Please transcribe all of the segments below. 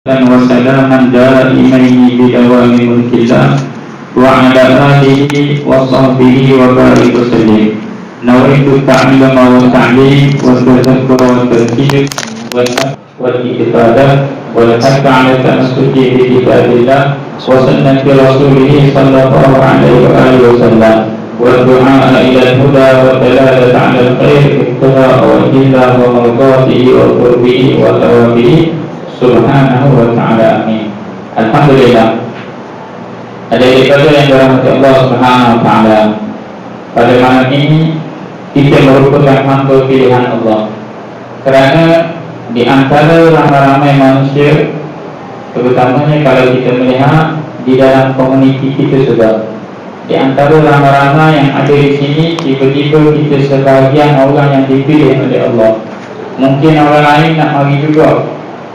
وسلاما دائمين بدوام ملك الله وعلى آله وصحبه وبارك وسلم. نويت التعلم والتعليم والتذكر والتذكير والإفادة والحث على التمسك بكتاب الله وسنة رسوله صلى الله عليه وآله وسلم والدعاء إلى الهدى والدلالة على الخير ابتغاء وجه الله ومرضاته وقربه وثوابه Subhanahu wa ta'ala, amin. Alhamdulillah, ada ibadah yang dirahmati Allah Subhanahu wa ta'ala. Pada malam ini kita merupakan hamba pilihan Allah, kerana di antara ramai-ramai manusia, terutamanya kalau kita melihat di dalam komuniti kita juga, di antara ramai-ramai yang ada di sini, tiba-tiba kita sebahagian orang yang dipilih oleh Allah. Mungkin orang lain nak mari juga,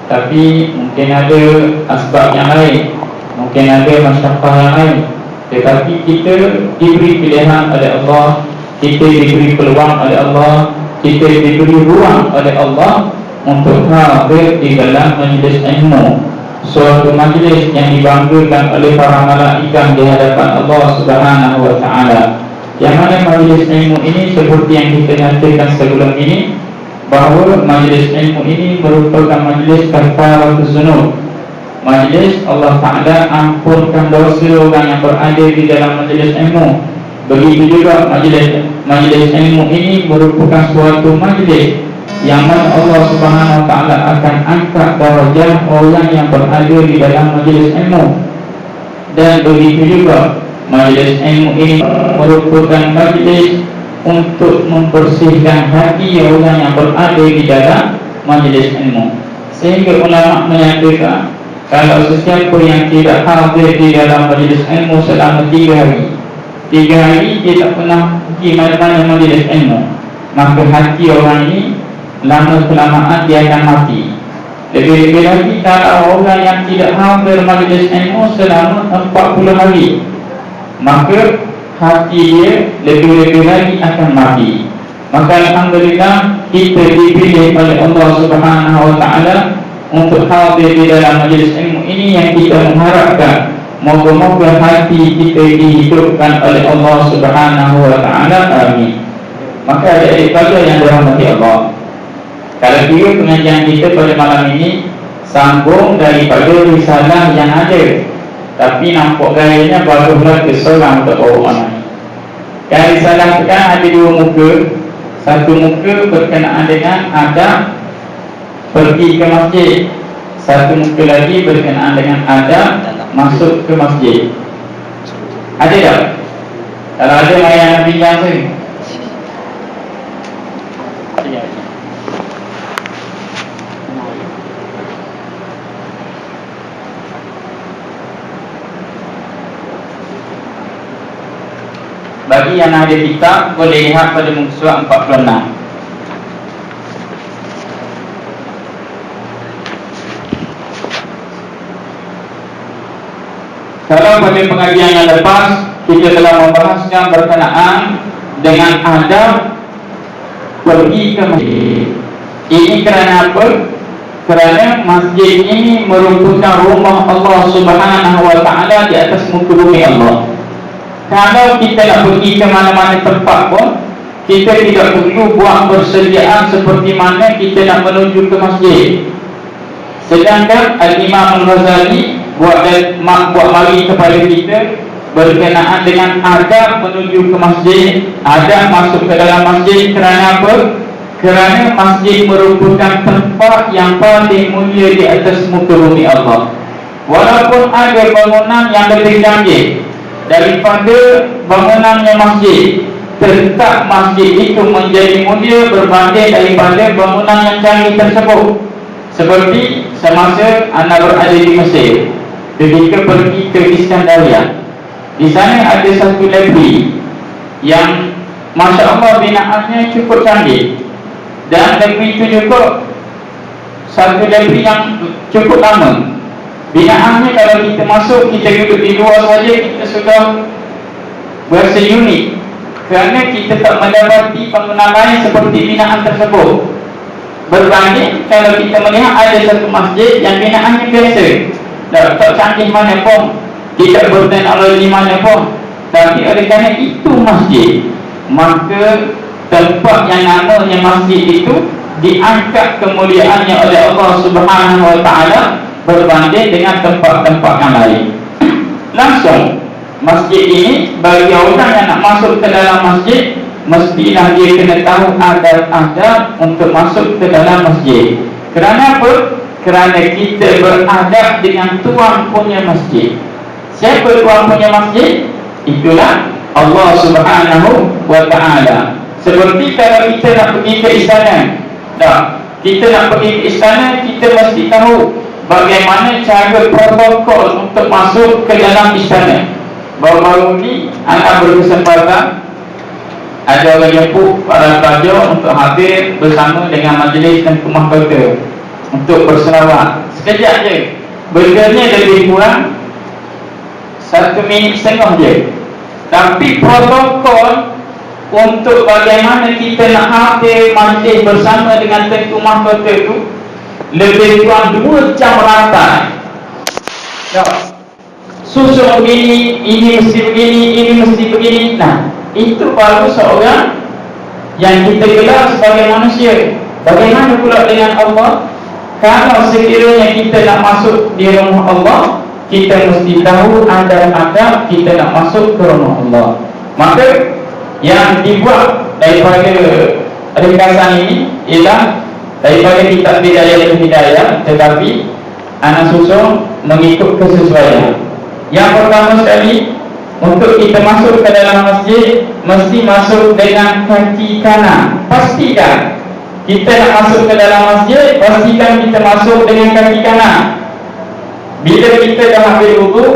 tapi mungkin ada asbab yang lain, mungkin ada masyarakat yang lain, tetapi kita diberi pilihan oleh Allah, kita diberi peluang oleh Allah, kita diberi ruang oleh Allah untuk hadir di dalam majlis ilmu, suatu majlis yang dibanggakan oleh para malaikat di hadapan Allah Subhanahu wa ta'ala. Yang mana majlis ilmu ini seperti yang kita nyatakan sebelum ini, bahawa majlis ilmu ini merupakan majlis kafaratus dzunub, majlis Allah Ta'ala ampunkan dosa orang yang berada di dalam majlis ilmu. Begitu juga majlis ilmu ini merupakan suatu majlis yang mana Allah Subhanahu Wa Ta'ala akan angkat darjah orang yang berada di dalam majlis ilmu. Dan begitu juga majlis ilmu ini merupakan majlis untuk membersihkan hati orang yang berada di dalam majlis ilmu. Sehingga ulama menyatakan, kalau sesiapa yang tidak hadir di dalam majlis ilmu selama 3 hari dia tak pernah pergi mana-mana majlis ilmu, maka hati orang ini lama-kelamaan dia akan mati. Lebih-lebih lagi kalau orang yang tidak hadir majlis ilmu selama 40 hari, maka hati dia lebih-lebih lagi akan mati. Maka alhamdulillah kita dipilih oleh Allah Subhanahu wa ta'ala untuk hadir di dalam majlis ilmu ini, yang kita mengharapkan moga-moga hati kita dihidupkan oleh Allah Subhanahu wa ta'ala, amin. Maka ada ibadah yang dirahmati Allah, kalau kira pengajian kita pada malam ini sambung daripada risalah yang ada, tapi nampak gayanya barulah keseorang untuk orang lain. Yang risalah kan ada 2 muka. Satu muka berkenaan dengan adab pergi ke masjid, satu muka lagi berkenaan dengan adab masuk ke masjid. Ada tak? Kalau ada, mari anda bincang sini. Bagi yang ada kitab, boleh lihat pada muka surat 46. Kalau pada pengajian yang lepas kita telah membahaskan berkenaan dengan adab pergi ke masjid. Ini kerana apa? Kerana masjid ini merupakan rumah Allah Subhanahu wa ta'ala di atas muka bumi Allah. Kalau kita nak pergi ke mana-mana tempat pun, kita tidak perlu buat persediaan seperti mana kita nak menuju ke masjid. Sedangkan Al-Imam Al-Ghazali buat mari kepada kita berkenaan dengan adab menuju ke masjid, adab masuk ke dalam masjid. Kerana apa? Kerana masjid merupakan tempat yang paling mulia di atas muka bumi Allah. Walaupun ada bangunan yang lebih canggih daripada bangunannya masjid, tetap masjid itu menjadi mulia berbanding daripada bangunan yang canggih tersebut. Seperti semasa anda berada di Mesir, ketika pergi ke Iskandaria, di sana ada satu library yang Masya Allah binaannya cukup canggih, dan library itu juga satu library yang cukup lama. Binaannya kalau kita masuk, kita duduk di luar saja, kita sudah berasa unik, kerana kita tak mendapati bangunan lain seperti binaan tersebut. Berbanding kalau kita melihat ada satu masjid yang binaannya biasa, tak canggih mana pun, tidak berteknologi mana pun, tapi oleh kerana itu masjid, maka tempat yang namanya masjid itu diangkat kemuliaannya oleh Allah Subhanahu Wa Taala berbanding dengan tempat-tempat yang lain. Langsung masjid ini bagi orang yang nak masuk ke dalam masjid, mestilah dia kena tahu adab-adab untuk masuk ke dalam masjid. Kerana apa? Kerana kita beradab dengan tuan punya masjid. Siapa tuan punya masjid? Itulah Allah Subhanahu Wa Taala. Seperti kalau kita nak pergi ke istana, kita nak pergi ke istana, kita mesti tahu bagaimana cara protokol untuk masuk ke dalam istana. Baru-baru ni anak berkesempatan ada orang jemput para pelajar untuk hadir bersama dengan majlis Tengku Mahkota untuk berselawat. Sekejap je, berganya lebih kurang 1 minit setengah je. Tapi protokol untuk bagaimana kita nak hadir majlis bersama dengan Tengku Mahkota itu lebih kurang 2 jam rantai. Susun begini, ini mesti begini, ini mesti begini. Nah, itu baru seorang yang kita gelar sebagai manusia. Bagaimana pula dengan Allah? Kalau sekiranya kita nak masuk di rumah Allah, kita mesti tahu adab-adab kita nak masuk ke rumah Allah. Maka yang dibuat daripada ringkasan ini ialah daripada kitab Bidayah Hidayah, tetapi anak susun mengikut kesesuaian. Yang pertama sekali, untuk kita masuk ke dalam masjid, mesti masuk dengan kaki kanan. Pastikan kita nak masuk ke dalam masjid, pastikan kita masuk dengan kaki kanan. Bila kita dah ambil wudu,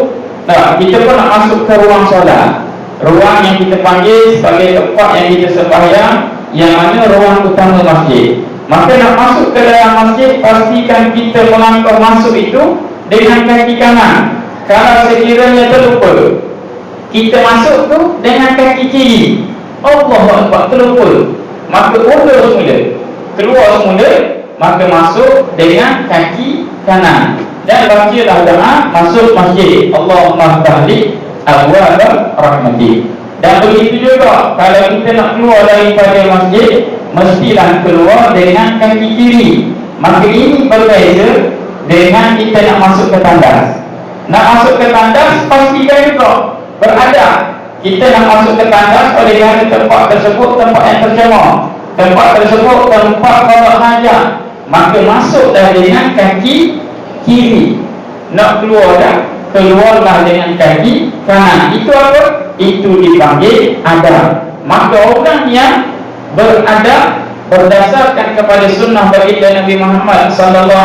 kita pun nak masuk ke ruang solat, ruang yang kita panggil sebagai tempat yang kita sembahyang, yang mana ruang utama masjid. Maka nak masuk ke dalam masjid, pastikan kita melangkah masuk itu dengan kaki kanan. Kalau sekiranya terlupa, kita masuk tu dengan kaki kiri, Allahu Akbar, terlupa, maka undur semula, keluar semula, maka masuk dengan kaki kanan. Dan bacalah doa masuk masjid, Allahumma ftahli abwaab rahmati. Dan begitu juga kalau kita nak keluar daripada masjid, mestilah keluar dengan kaki kiri. Maka ini berbeza dengan kita nak masuk ke tandas. Nak masuk ke tandas, pastikan juga beradab. Kita nak masuk ke tandas oleh kerana tempat tersebut tempat yang tercemar, tempat tersebut tempat bawa hajat, maka masuklah dengan kaki kiri. Nak keluar dah, keluarlah dengan kaki kanan. Itu apa? Itu dipanggil adab. Maka orang yang beradab berdasarkan kepada sunnah baginda Nabi Muhammad SAW,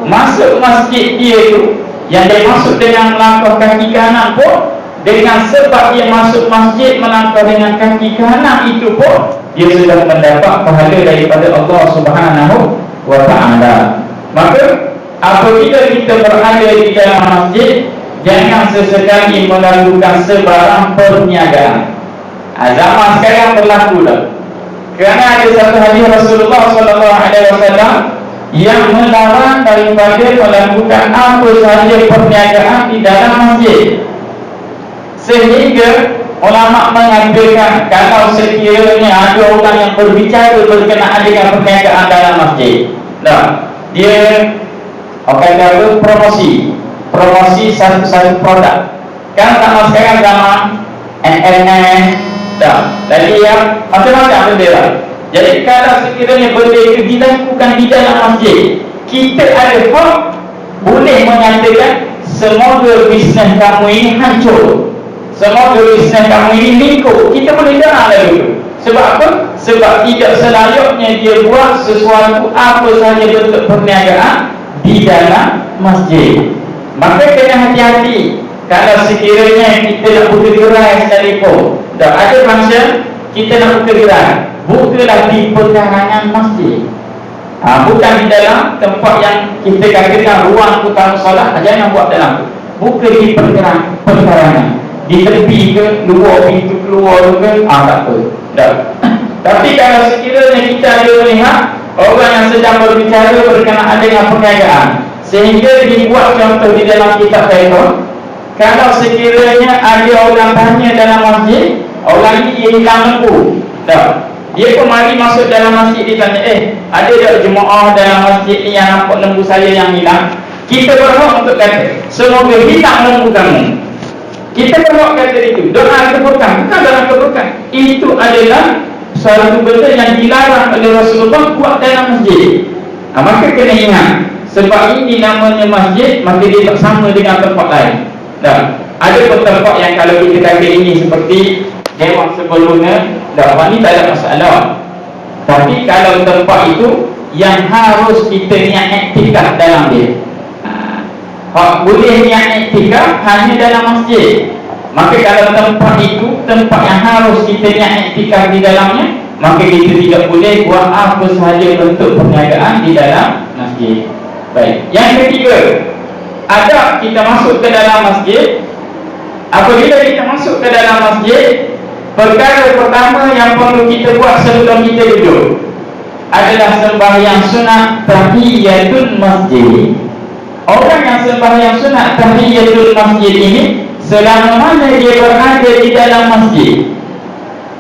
masuk masjid dia itu, yang dia masuk dengan melangkah kaki kanan pun, dengan sebab dia masuk masjid melangkah dengan kaki kanan itu pun, dia sudah mendapat pahala daripada Allah Subhanahu Wa Taala. Maka apabila kita berada di dalam masjid, jangan sesekali melakukan sebarang perniagaan. Zaman sekarang berlaku dah. Kerana ada satu hadis Rasulullah SAW yang melarang daripada melakukan apa sahaja perniagaan di dalam masjid. Sehingga ulama mengatakan kalau sekiranya ada orang yang berbicara berkenaan dengan perniagaan dalam masjid, dia kata promosi satu produk. Kan zaman sekarang zaman NNN, jadi yang macam-macam benda lah. Jadi kalau sekiranya benda itu dilakukan di dalam masjid, kita ada hak boleh menyatakan semoga bisnes kamu ini hancur, semoga bisnes kamu ini lingkup. Kita boleh dengar lalu. Sebab apa? Sebab tidak selayaknya dia buat sesuatu apa sahaja bentuk perniagaan di dalam masjid. Maka kena hati-hati. Kalau sekiranya kita nak buka gerai sekalipun, ada masa kita nak buka gerai, bukalah di pekarangan masjid. Bukan di dalam tempat yang kita katakan ruang utama solat, jangan buat dalam tu. Buka di pekarangan, di tepi ke, luar pintu keluar ke, tak apa. Tapi kalau sekiranya kita ada melihat orang yang sedang berbicara berkenaan dengan perniagaan, sehingga dibuat contoh di dalam kitab Taibah. Kalau sekiranya ada orang tanya dalam masjid, orang ini dia hilang lembu, tak? Dia kemari masuk dalam masjid, dia tanya, ada tak jemaah dalam masjid ni yang nampak lembu saya yang hilang? Kita berhak untuk kata, semoga hilang lembu kamu. Kita berhak kata itu, doa keberkahan, bukan doa keberkahan. Itu adalah suatu benda yang dilarang oleh Rasulullah buat dalam masjid. Maka kena ingat, sebab ini namanya masjid, maka dia tak sama dengan tempat lain. Dan ada pun tempat yang kalau kita kata ini seperti dewan sebelumnya, dakwah ni tak ada masalah. Tapi kalau tempat itu yang harus kita niat iktikaf dalam dia, boleh niat iktikaf hanya dalam masjid. Maka kalau tempat itu tempat yang harus kita niat iktikaf di dalamnya, maka kita tidak boleh buat apa sahaja bentuk perniagaan di dalam masjid. Baik. Yang ketiga, adab kita masuk ke dalam masjid. Apabila kita masuk ke dalam masjid, perkara pertama yang perlu kita buat sebelum kita duduk adalah sembahyang sunat tahiyatul masjid. Orang yang sembahyang sunat tahiyatul masjid ini, selama mana dia berada di dalam masjid,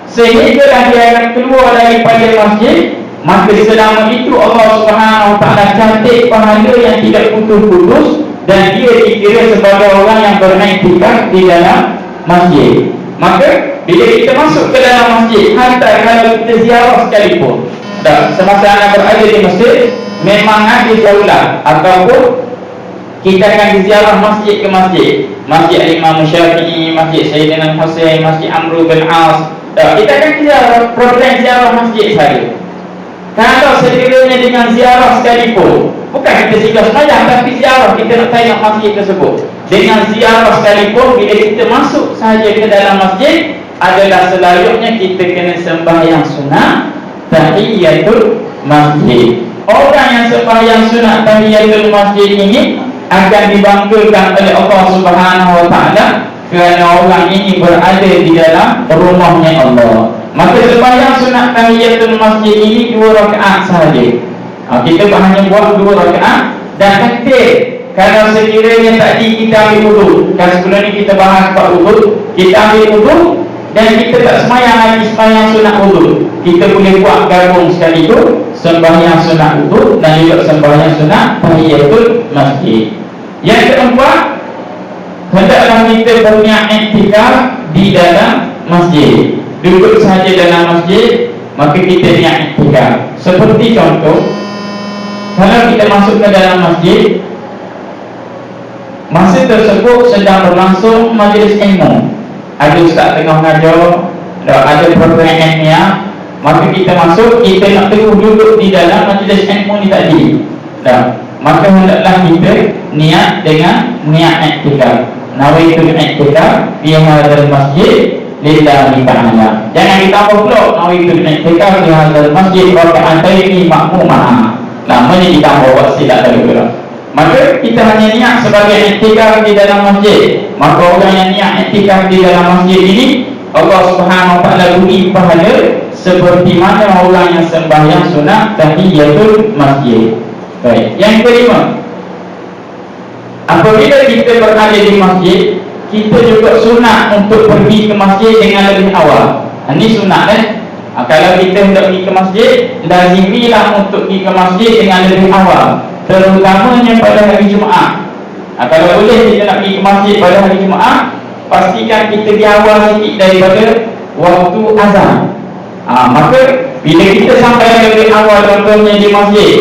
sehingga dia akan keluar daripada masjid, maka selama itu Allah Subhanahu Wa Taala cantik pahala yang tidak putus-putus, dan dia dikira sebagai orang yang beriktikaf di dalam masjid. Maka bila kita masuk ke dalam masjid, hantar kalau kita ziarah sekalipun, semasa anda berada di masjid, memang ada jauhlah, ataupun kita akan ziarah masjid ke masjid, Masjid Imam Syafi'i, Masjid Sayyidina Husain, Masjid Amr bin As, kita akan ziarah, program ziarah masjid saja. Kalau sekiranya dengan ziarah sekalipun, bukan kita singgah sembahyang, tapi ziarah, kita nak tengok masjid tersebut. Dengan ziarah sekalipun, bila kita masuk sahaja ke dalam masjid, adalah selayaknya kita kena sembahyang sunat tahiyatul masjid. Orang yang sembahyang sunat tahiyatul masjid ini akan dibanggakan oleh Allah Subhanahu Wa Taala, kerana orang ini berada di dalam rumahnya Allah. Maka sembahyang sunat tahiyatul masjid ini 2 rakaat sahaja. Kita hanya buat 2 rakaat. Dan kata kalau sekiranya tadi kita ambil wudu, kan sebelum ni kita bahas bab wudu, kita ambil wudu dan kita tak sembahyang lagi sembahyang sunat wudu, kita boleh buat gabung sekali itu, sembahyang sunat wudu dan juga sembahyang sunat tahiyatul masjid. Yang keempat, hendaklah kita berniat iktikaf di dalam masjid. Duduk sahaja dalam masjid, maka kita niat iktikaf. Seperti contoh, kalau kita masuk ke dalam masjid, masa tersebut sedang berlangsung majlis ilmu, ada ustaz tengah mengajar, ada program ilmiah, maka kita masuk, kita nak terus duduk di dalam majlis ilmu ni tadi, maka hendaklah kita niat dengan niat iktikaf. Nawaitu iktikaf fi hadzal masjid lillahi ta'ala. Jangan ditambah pula nawaitu iktikaf fi hadzal masjid raka'ataini ma'mumah. Namanya ditambah buat silap tadi pula. Maka kita hanya niat sebagai iktikaf di dalam masjid. Maka orang yang niat iktikaf di dalam masjid ini, Allah Subhanahu Wa Taala beri pahala seperti mana orang yang sembahyang sunat tahiyatul masjid. Baik. Yang kelima, apabila kita berada di masjid, kita juga sunat untuk pergi ke masjid dengan lebih awal. Ini sunat kalau kita hendak pergi ke masjid, lazimilah untuk pergi ke masjid dengan lebih awal, terutamanya pada hari Jumaat. Kalau boleh kita nak pergi ke masjid pada hari Jumaat, pastikan kita di awal sikit daripada waktu azan. Maka bila kita sampai lebih awal, contohnya di masjid,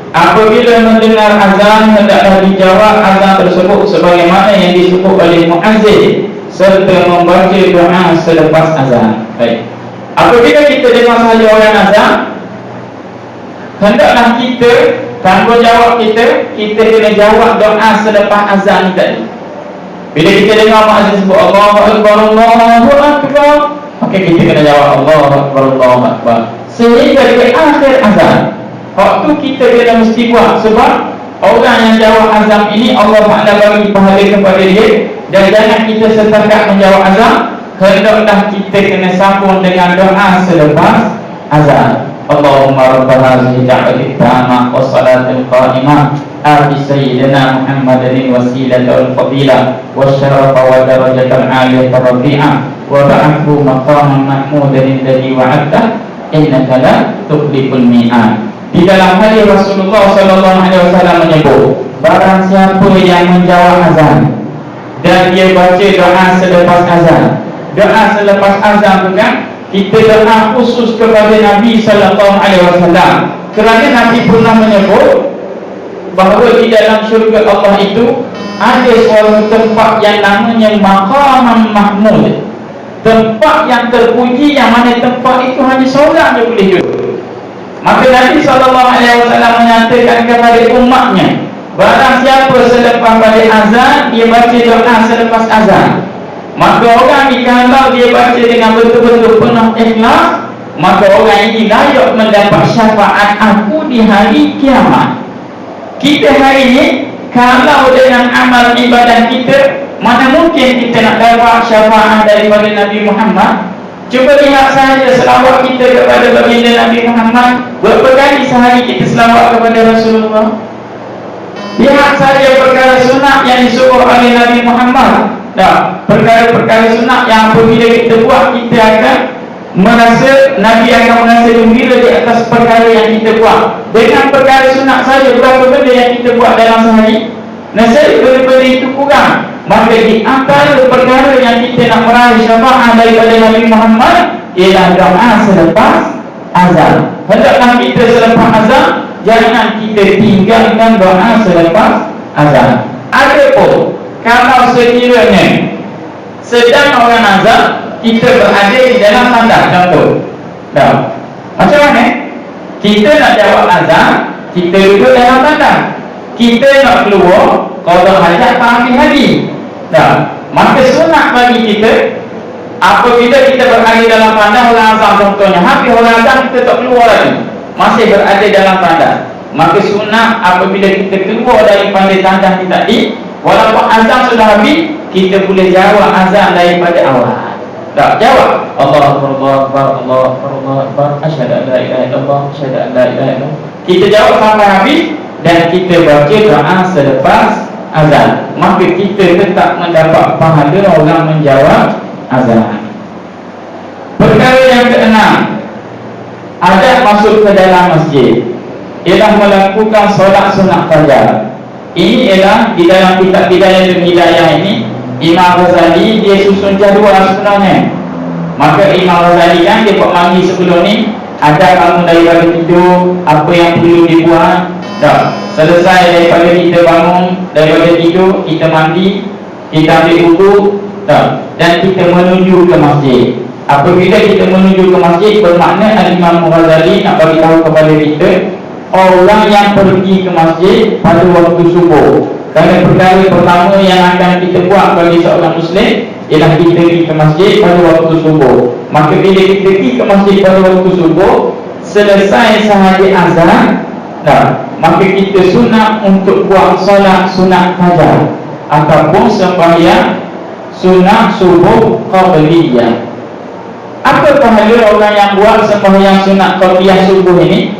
apabila mendengar azan, hendaklah dijawab azan tersebut sebagaimana yang disebut oleh muazzin, serta membaca doa selepas azan. Baik. Apabila kita dengar sahaja orang azan, hendaklah kita, tanpa jawab kita kena jawab doa selepas azan ni tadi. Bila kita dengar muazzin sebut Allahu Akbar, Allahu Akbar, maka kita kena jawab Allahu Akbar, Allahu Akbar, sehingga di akhir azan. Waktu kita kena mesti buat, sebab orang yang jawab azan ini Allah Ta'ala bagi pahala kepada dia. Dan jangan kita setakat menjawab azan, hendaklah kita kena sambung dengan doa selepas azan. Allahumma rabb hadhihi da'wati tammah was salatil qa'imah ati sayyidina Muhammadin wasilata wal fadilah wasyarafa wa darajatal 'aliyah rafi'ah wa ba'athu maqaman mahmudan alladhi wa'adta innaka la tukhliful mi'ad. Di dalam hadis Rasulullah sallallahu alaihi wasallam menyebut, barang siapa yang menjawab azan dan dia baca doa selepas azan. Doa selepas azan itu kan kita doa khusus kepada Nabi sallallahu alaihi wasallam. Kerana Nabi pernah menyebut bahawa di dalam syurga Allah itu ada suatu tempat yang namanya Maqaman Mahmud, tempat yang terpuji, yang mana tempat itu hanya seorang yang boleh duduk. Maka Nabi SAW menyatakan kepada umatnya, barang siapa selepas pada azan dia baca doa selepas azan, maka orang ini kalau dia baca dengan betul-betul penuh ikhlas, maka orang ini layak mendapat syafaat aku di hari kiamat. Kita hari ini kalau dengan amal ibadah kita, mana mungkin kita nak dapat syafaat daripada Nabi Muhammad? Cuba lihat sahaja selawat kita kepada baginda Nabi Muhammad. Berapa kali sehari kita selawat kepada Rasulullah? Lihat sahaja perkara sunat yang disuruh oleh Nabi Muhammad. Perkara-perkara sunat yang apabila kita buat, kita akan merasa, Nabi akan merasa gembira di atas perkara yang kita buat. Dengan perkara sunat saja, berapa benda yang kita buat dalam sehari? Nasihat daripada itu kurang. Maka di antara perkara yang kita nak meraih syafaat daripada Nabi Muhammad ialah doa selepas azan. Hendaklah kita selepas azan, jangan kita tinggalkan doa selepas azan. Adapun kalau sekiranya sedang orang azan, kita berada di dalam tandas, contoh. Macam mana? Kita nak jawab azan, kita duduk dalam tandas. Kita nak keluar, kalau hajat pagi hari. Maka sunat bagi kita, apabila kita berada dalam tandas orang azan, contohnya habis orang azan kita tak keluar lagi, masih berada dalam tandas, maka sunat apabila kita keluar daripada tandas kita tadi, walaupun azan sudah habis, kita boleh jawab azan daripada awal. Jawab Allahu Akbar, Allahu Akbar, Allahu Akbar, asyhadu an la ilaha illallah, asyhadu an la ilaha illallah. Kita jawab sampai habis dan kita baca doa selepas azan, maka kita tetap mendapat pahala orang menjawab azan. Perkara yang keenam, adab masuk ke dalam masjid ialah melakukan solat sunat fajar. Ini ialah di dalam kitab Bidayah dan Hidayah ini, Imam Ghazali dia susun jadual sebenarnya. Maka Imam Ghazali kan dia buat mandi sebelum ni, ada bangun daripada tidur, apa yang perlu dibuat. Selesai daripada kita bangun daripada tidur, kita mandi, kita ambil wudu, dan kita menuju ke masjid. Apabila kita menuju ke masjid, bermakna Imam Ghazali nak bagi tahu kepada kita, orang yang pergi ke masjid pada waktu subuh. Kerana perkara pertama yang akan kita buat bagi seorang Muslim ialah kita pergi ke masjid pada waktu subuh. Maka bila kita pergi ke masjid pada waktu subuh, selesai sahaja azan, maka kita sunat untuk buat solat sunat fajar ataupun sembahyang sunat subuh qabliyah. Apa pahala orang yang buat sembahyang sunat qabliyah subuh ini?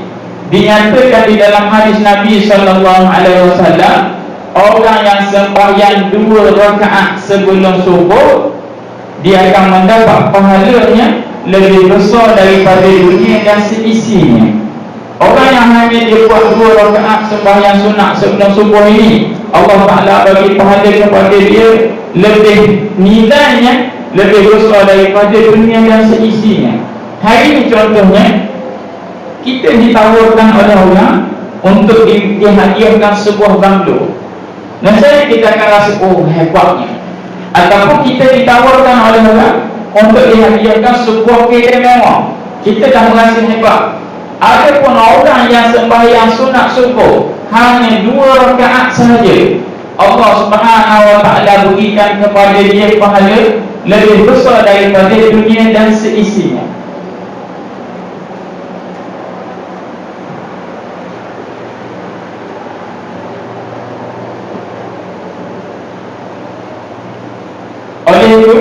Dinyatakan di dalam hadis Nabi sallallahu alaihi wasallam, orang yang sembahyang 2 rakaat sebelum subuh, dia akan mendapat pahalanya lebih besar daripada dunia dan seisinya. Orang yang hanya dia buat 2 rakaat sembahyang sunat sebelum subuh ini, Allah Ta'ala bagi pahala kepada dia lebih, nilainya lebih besar daripada dunia dan seisinya. Hari ini contohnya, kita ditawarkan oleh orang untuk dihadiahkan sebuah banglo. Nasib kita akan rasa, oh hebatnya. Ataupun kita ditawarkan oleh orang untuk dihadiahkan sebuah kereta mewah, kita dah merasa hebat. Ada pun orang yang sembahyang sunat subuh hanya 2 rakaat sahaja, Allah Subhanahu wa Ta'ala berikan kepada dia pahala lebih besar daripada dunia dan seisinya. Oleh itu,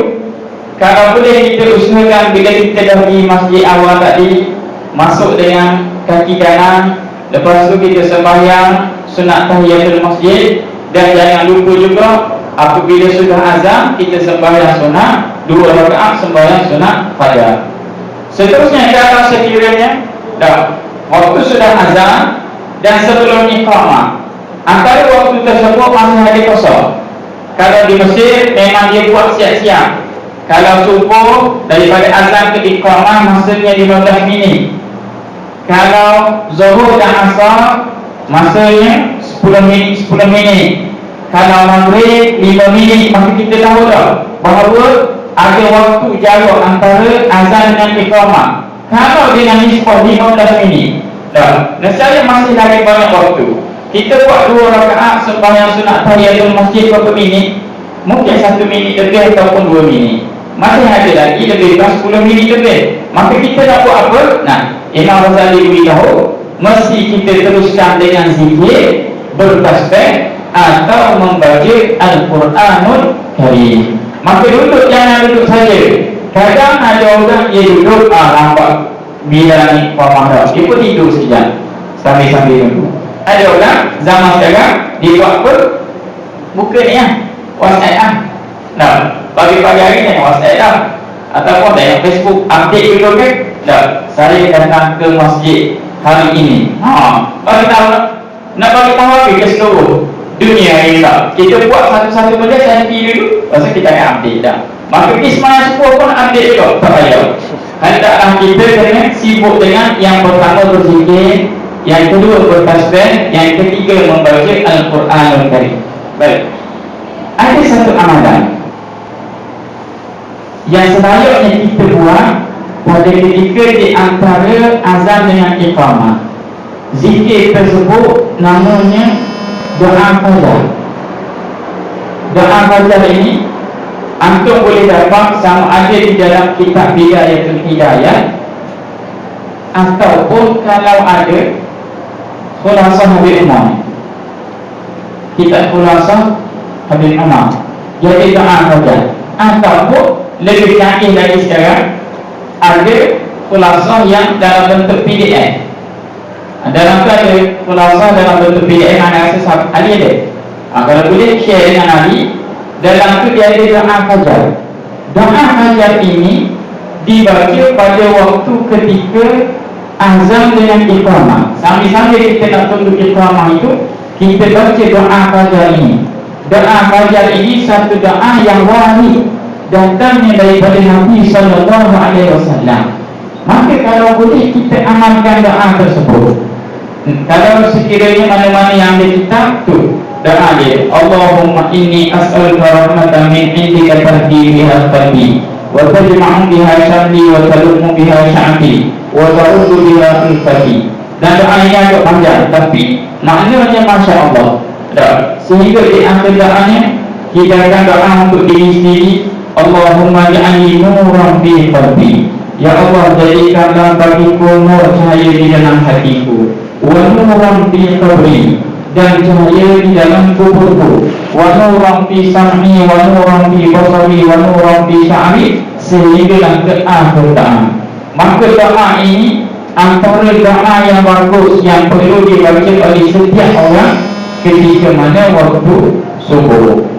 kalau boleh kita usahakan bila kita dah pergi masjid awal tadi, masuk dengan kaki kanan. Lepas tu kita sembahyang sunat tahiyatul masjid. Dan jangan lupa juga apabila sudah azan kita sembahyang sunat 2 rakaat sembahyang sunat fajar. Seterusnya kalau sekiranya waktu sudah azan dan sebelum iqamah, antara waktu tersebut masih ada kosong. Kalau di Mesir memang dia buat siap-siap. Kalau subuh daripada azan ke iqamah masanya 15 minit. Kalau zuhur dan asar masanya 10 minit. Kalau maghrib 5 minit. Maka kita tahu dah bahawa ada waktu jarak antara azan dengan iqamah. Kalau dengan nisbah 15 minit, nescaya masih lagi banyak waktu. Kita buat 2 rakaat sembahyang sunat tahiyatul masjid berapa minit? Mungkin 1 minit lebih ataupun 2 minit. Masih ada lagi lebih kurang 10 minit lebih. Maka kita nak buat apa? Imam Ghazali beritahu mesti kita teruskan dengan zikir, bertasbih atau membaca Al-Quranul Karim. Maka duduk, jangan duduk saja. Kadang ada orang dia duduk lambat bila ni pemaham, dia pun tidur sekejap sambil-sambil duduk. Ada orang zaman sekarang dia buat apa? Buka ni WhatsApp pagi-pagi hari ni WhatsApp ataupun tengok Facebook, update dulu kan. Saya datang ke masjid hari ini. Bagi tahu nak bagi tahu apa ke seluruh dunia ini kita buat satu-satu benda selfie dulu, lepas kita akan update dah. Maka kismah sepuluh pun update juga, tak payah. Hendaklah kita kena sibuk dengan yang pertama berzikir, yang kedua bertasbih, yang ketiga membaca Al-Quranul Karim. Baik. Ada satu amalan yang selayaknya kita buat pada ketika di antara azan dengan iqamah. Zikir tersebut namanya doa fajar. Doa fajar ini antum boleh dapat sama ada di dalam kitab Bidayatul Hidayah ataupun kalau ada Khulasah Habib Umar, kitab Khulasah Habib Umar, jadi doa fajar. Ataupun lebih canggih lagi sekarang ada Khulasah yang dalam bentuk PDF. Dalam tu ada Khulasah dalam bentuk PDF. Anda rasa Ali ada? Kalau boleh share dengan Ali. Dalam tu dia ada doa fajar. Doa fajar ini dibaca pada waktu ketika azan dengan iqamah. Sambil-sambil kita nak tunggu iqamah itu, kita baca doa fajar ini. Doa fajar ini satu doa yang wahid datangnya daripada Nabi SAW. Maka kalau boleh kita amalkan doa tersebut. Kalau sekiranya mana-mana yang ada kitab tu, doa dia, Allahumma inni as'aluka rahmatan min indika tahdi biha qalbi wa tajma'u biha syamli wa talumu biha sya'bi wa ta'udhu biha ulfati. Dan doa ini agak panjang, tapi maknanya Masya Allah. Sehingga di akhir doanya kita akan doa untuk diri sendiri, Allahumma ja'alni nuran fi qalbi. Ya Allah, jadikanlah bagiku nur cahaya di dalam hatiku, wa nuran fi qabri, dan cahaya di dalam kuburku, wa nuran fi sam'i wa nuran fi basari wa nuran fi sya'ri, sehinggalah ke akhir doa. Maka doa ini antara doa yang bagus yang perlu dibaca oleh setiap orang ketika mana waktu subuh.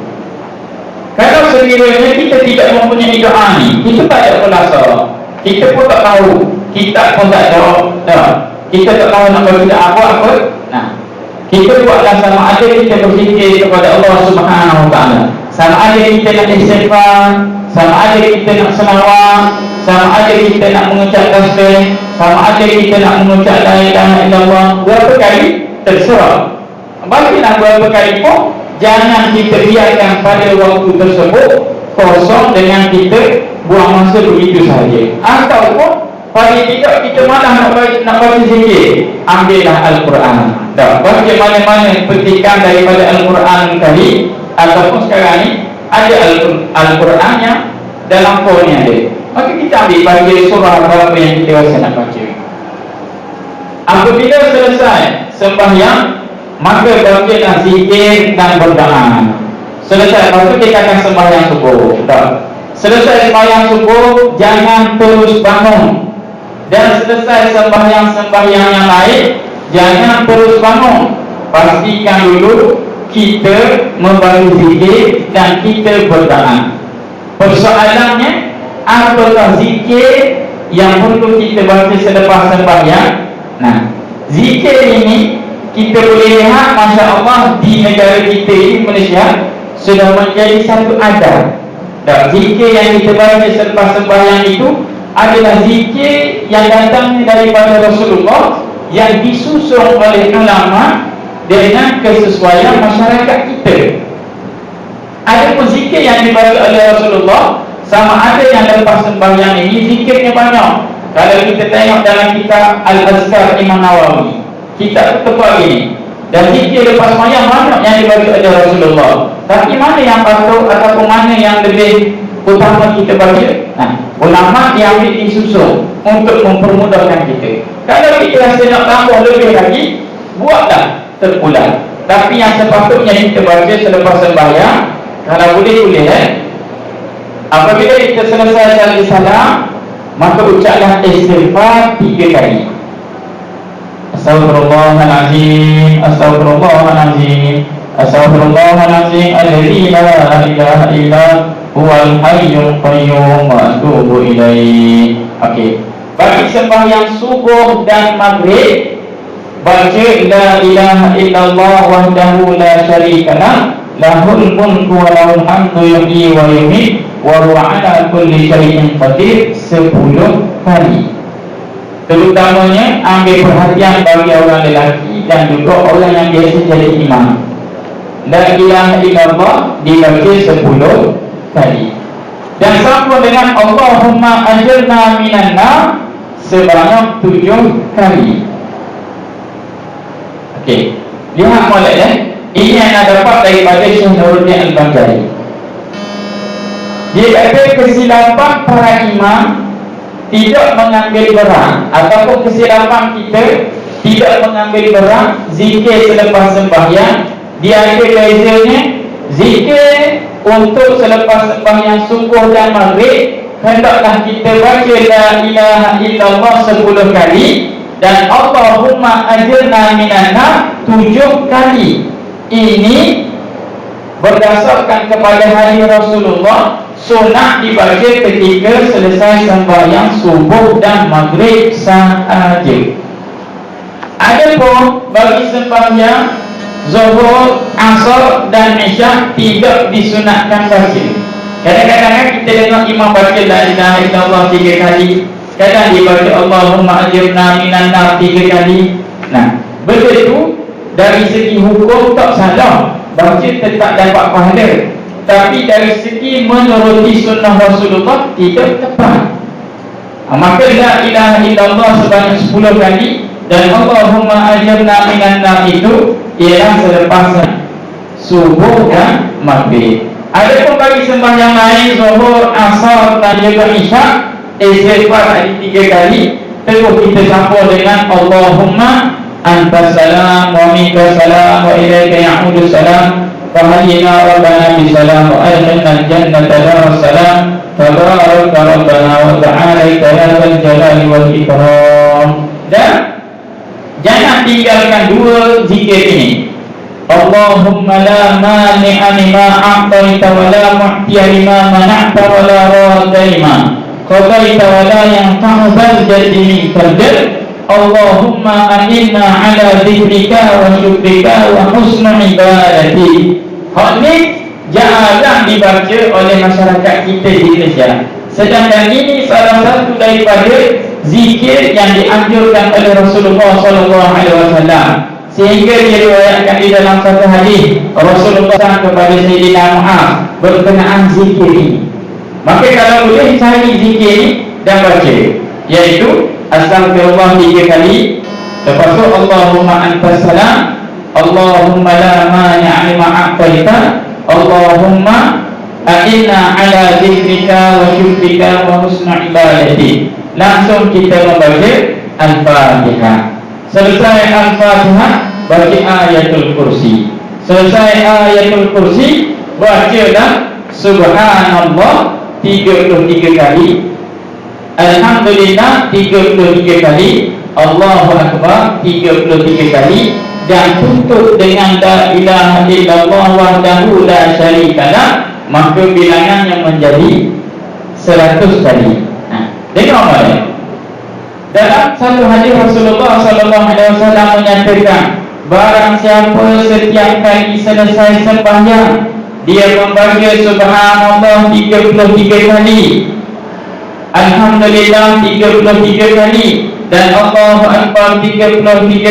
Kalau sekiranya kita tidak mempunyai doa ni, kita tak ada Khulasah, kita pun tak tahu, kita pun tak ada, kita tak tahu nak baca apa-apa. Kita buatlah sama ada kita berzikir kepada Allah Subhanahu Wa Taala, sama ada kita nak istighfar, sama ada kita nak selawat, sama ada kita nak mengucap tasbih, sama ada kita nak mengucap la ilaha illallah. Berapa kali terserah, bagilah berapa kali pun. Jangan kita biarkan pada waktu tersebut kosong dengan kita buang masa begitu saja. Ataupun pada kita malah nak baca zikir, ambillah Al-Quran. Baca mana-mana petikan daripada Al-Quran tadi, ataupun sekarang ni ada Al-Quran yang dalam phone ni ada. Maka kita ambil baca surah apa yang kita rasa nak baca. Apabila selesai sembahyang, maka bacalah zikir dan berdoa. Selesai, lepas tu kita akan sembahyang subuh. Selesai sembahyang subuh, jangan terus bangun. Dan selesai sembahyang-sembahyang yang lain, jangan terus bangun. Pastikan dulu kita membaca zikir dan kita berdoa. Persoalannya, apakah zikir yang perlu kita baca selepas sembahyang? Nah, zikir ini kita boleh lihat, Masya Allah, di negara kita ini, Malaysia, sudah menjadi satu adab. Dan zikir yang kita baca selepas sembahyang itu adalah zikir yang datang daripada Rasulullah, yang disusun oleh ulama dengan kesesuaian masyarakat kita. Ada pun zikir yang dibaca oleh Rasulullah, sama ada yang lepas sembahyang ini zikirnya banyak. Kalau kita tengok dalam kitab Al-Azkar Imam Nawawi, kitab tebal ini, dan zikir lepas sembahyang banyak yang dibaca oleh Rasulullah. Tapi mana yang patut ataupun mana yang lebih utama kita baca? Nah, ulama diambil disusun untuk mempermudahkan kita. Kalau kita rasa nak tambah lebih lagi, buatlah terpulang. Tapi yang sepatutnya kita baca selepas sembahyang, kalau boleh apabila kita selesai dari salam, maka ucaplah istighfar 3 kali. Astaghfirullahaladzim, astaghfirullahaladzim, astaghfirullahaladzim, alladzi la ilaha illa huwal hayyul qayyum wa atubu ilaih. Okey. Bagi sembahyang subuh dan maghrib, baca la ilaha illallah wahdahu la syarikalah, lahul mulku wa lahul hamdu yuhyi wa yumiit wa huwa ala kulli syai'in qadir 10 kali. Terutamanya ambil perhatian bagi orang lelaki dan juga orang yang biasa jadi imam. La ilaha illallah dibaca 10 kali. Dan sambung dengan Allahumma ajirna minan nar sebanyak 7 kali. Okey. Lihat molek ini yang anda dapat daripada Syekh Nuruddin Al-Banjari. Dia kata kesilapan para imam tidak mengambil berat, ataupun kesilapan kita tidak mengambil berat zikir selepas sembahyang. Dia ada bezanya. Zikir untuk selepas sembahyang subuh dan maghrib, hendaklah kita baca la ilaha illallah 10 kali dan Allahumma ajirna minan nar 7 kali. Ini berdasarkan kepada hadis Rasulullah, sunat dibaca ketika selesai sembahyang subuh dan maghrib sahaja. Adapun bagi sembahyang zuhur, asar dan isyak tidak disunatkan baca. Kadang-kadang kita dengar imam baca la ilaha illallah 3 kali, kadang dia baca Allahumma ajirna minan nar 3 kali. Nah, begitu dari segi hukum tak salah, baca tetap dapat pahala. Tapi dari segi menuruti sunnah Rasulullah tidak tepat. Maka la ilaha illallah sebanyak 10 kali dan Allahumma ajirna minan nar itu ialah selepas subuh dan maghrib. Adapun bagi sembahyang lain, zuhur, asar dan juga isyak, istighfar ada 3 kali. Terus kita sambung dengan Allahumma antas salam wa minkas salam wa ilaika ya'udu salam fahayyina rabbana bisalam wa adkhilna al-jannata daras salam tabaraka rabbana wa ta'ala ya dzal jalali wal ikram. Dan jangan tinggalkan 2 zikir ini. Allahumma la mani'a lima a'taita wa la mu'tiya lima mana'ta wa la radda lima qadaita wa la yanfa'u dzal jaddi minkal jadd. Allahumma a'inna ala dzikrika wa syukrika wa husni ibadati. Hal ini jarang dibaca oleh masyarakat kita di Malaysia. Sedangkan ini salah satu daripada zikir yang dianjurkan oleh Rasulullah SAW, sehingga diriwayatkan di dalam satu hadis Rasulullah kepada Sayyidina Mu'adz berkenaan zikir ini. Maka kalau boleh cari zikir ini dan baca, iaitu astagfirullah 3 kali, lepas tu Allahumma antas salam, Allahumma la mani'a lima a'taita, Allahumma a'inna ala dzikrika wa syukrika wa husni ibadati. Langsung kita membaca Al-Fatihah. Selesai Al-Fatihah, baca ayatul kursi. Selesai ayatul kursi, bacalah subhanallah 33 kali. Alhamdulillah 33 kali, Allahu Akbar 33 kali, dan tutup dengan la ilaha illallah wahdahu la syarikalah, maka bilangannya menjadi 100 kali. Tengok boleh. Dalam satu hadis Rasulullah SAW menyatakan, barang siapa setiap kali selesai sembahyang dia membaca subhanallah 33 kali, alhamdulillah 33 kali, dan Allahu Akbar 33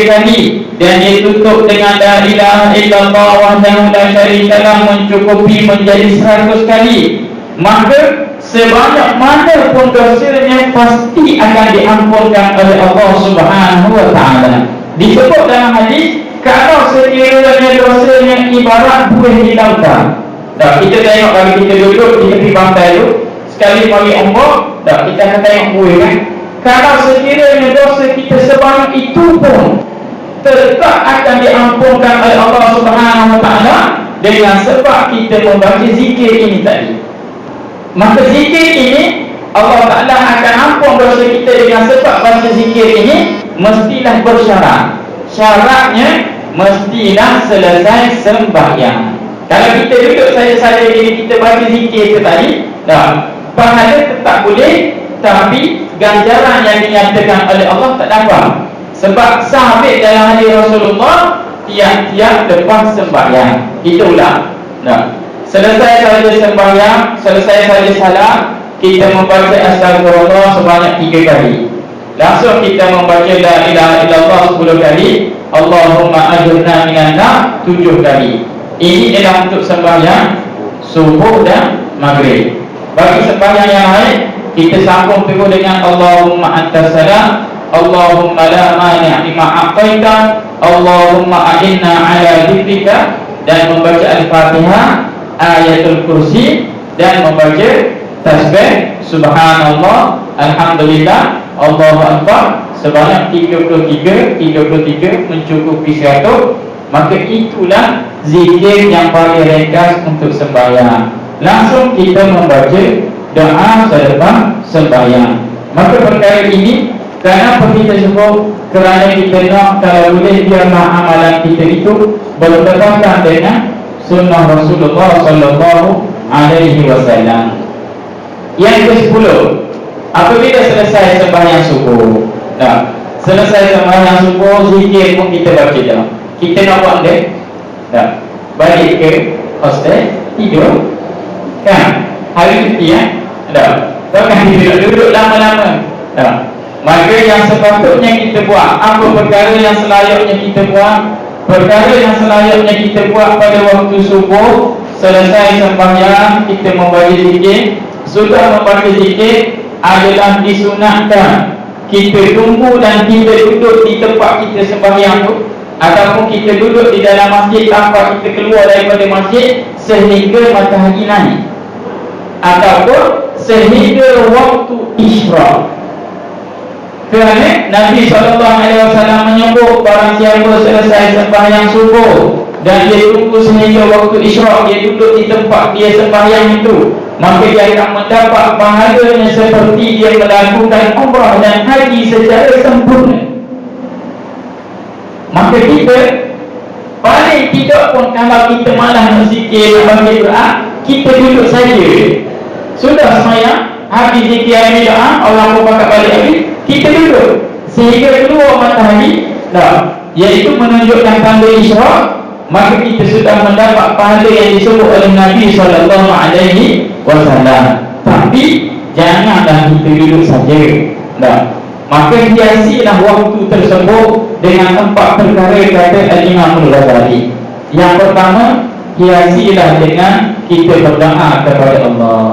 kali, dan dia tutup dengan la ilaha illallah wahdahu la syarikalah, mencukupi menjadi 100 kali, maka sebanyak mana pun dosanya pasti akan diampunkan oleh Allah Subhanahu wa taala. Disebut dalam hadis, kalau sekiranya dosanya ibarat buih di lautan. Kita tengok kalau kita duduk di tepi pantai tu, sekali bagi ombak, kita akan tengok buih kan. Kalau sekiranya dosa kita sebanyak itu pun tetap akan diampunkan oleh Allah Subhanahu wa taala dengan sebab kita membaca zikir ini tadi. Maka zikir ini Allah Ta'ala akan ampun dosa kita dengan sebab baca zikir ini mestilah bersyarat. Syaratnya mestilah selesai sembahyang. Kalau kita duduk saja-saja ini kita baca zikir itu tadi, pahala tetap boleh, tapi ganjaran yang dinyatakan oleh Allah tak dapat. Sebab sahabat dalam hadis Rasulullah, tiap-tiap lepas sembahyang itulah. Selesai saja sembahyang, selesai saja salat, kita membaca astagfirullah sebanyak 3 kali. Langsung kita membaca la ilaha illallah 10 kali, Allahumma ajurna minan nar 7 kali. Ini adalah untuk sembahyang subuh dan maghrib. Bagi sembahyang yang lain, kita sambung terus dengan Allahumma antas salam, Allahumma la mani' lima a'taita, Allahumma a'inna ala dzikrika, dan membaca Al-Fatihah, Ayatul Kursi, dan membaca tasbih subhanallah, alhamdulillah, Allahu Akbar sebanyak 33 mencukupi 100. Maka itulah zikir yang paling ringkas untuk sembahyang. Langsung kita membaca doa selepas sembahyang. Maka perkara ini kenapa kita sebut? Kerana kita nak kalau boleh biarlah amalan kita itu berdasarkan dengan sunnah Rasulullah sallallahu alaihi wasallam. Yang ke-10, apabila selesai sembahyang subuh, selesai sembahyang subuh, zikir pun kita baca dah. Kita nak buat dia, balik ke hostel, tidur, kan? Hari cuti kan kita duduk lama-lama. Maka yang sepatutnya kita buat, apa perkara yang selayaknya kita buat? Perkara yang selayaknya kita buat pada waktu subuh, selesai sembahyang kita membaca zikir. Sudah membaca zikir adalah disunatkan kita tunggu dan kita duduk di tempat kita sembahyang tu, ataupun kita duduk di dalam masjid tanpa kita keluar daripada masjid sehingga matahari naik, ataupun sehingga waktu isyraq. Kerana Nabi SAW menyebut barang siapa selesai sembahyang subuh dan dia tunggu sehingga waktu isyraq, dia duduk di tempat dia sembahyang itu, maka dia akan mendapat pahalanya seperti dia melakukan umrah dan haji secara sempurna. Maka kita paling tidak pun kalau kita malas berzikir, baca doa, kita duduk saja. Sudah sembahyang, habis zikir habis doa, Allah pun pakat balik habis, kita duduk sehingga keluar matahari, iaitu menunjukkan tanda isyraq. Maka kita sudah mendapat pahala yang disebut oleh Nabi sallallahu alaihi wasallam. Tapi janganlah kita duduk saja. Maka hiasilah waktu tersebut dengan tempat perkara kata Al-Imam Al-Ghazali. Yang pertama, hiasilah dengan kita berdoa kepada Allah.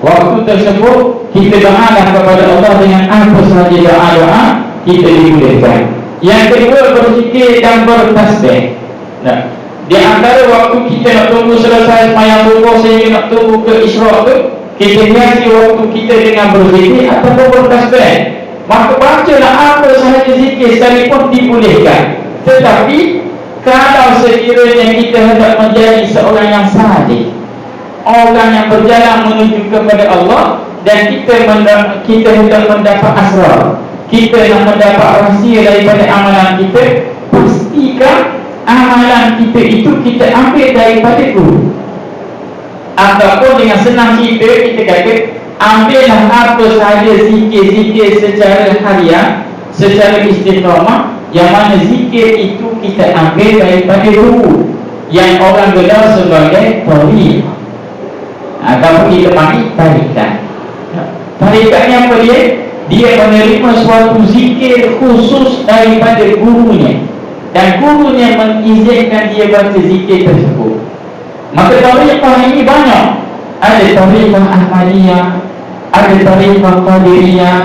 Waktu tersebut kita doalah kepada Allah dengan apa sahaja doa-doa kita dibolehkan. Yang kedua, berzikir dan bertasbih. Di antara waktu kita nak tunggu selesai sembahyang subuh sehingga nak tunggu ke isyraq tu, kita hiasi waktu kita dengan berzikir ataupun bertasbih. Maka bacalah apa sahaja zikir sekalipun dibolehkan. Tetapi kalau sekiranya kita hendak menjadi seorang yang saleh, orang yang berjalan menuju kepada Allah, dan kita hendak mendapat asrar, kita nak mendapat rahsia daripada amalan kita, pastikan amalan kita itu kita ambil daripada guru. Ataupun dengan senang kita kata, ambillah apa sahaja zikir-zikir secara harian, secara istiqamah, yang mana zikir itu kita ambil daripada guru yang orang gelar sebagai tariq, ataupun kita panggil tarikat. Tarikatnya apa dia? Dia menerima suatu zikir khusus daripada gurunya, dan gurunya mengizinkan dia baca zikir tersebut. Maka tariqah ini banyak. Ada tariqah Ahmadiyah, ada tariqah Qadiriyah,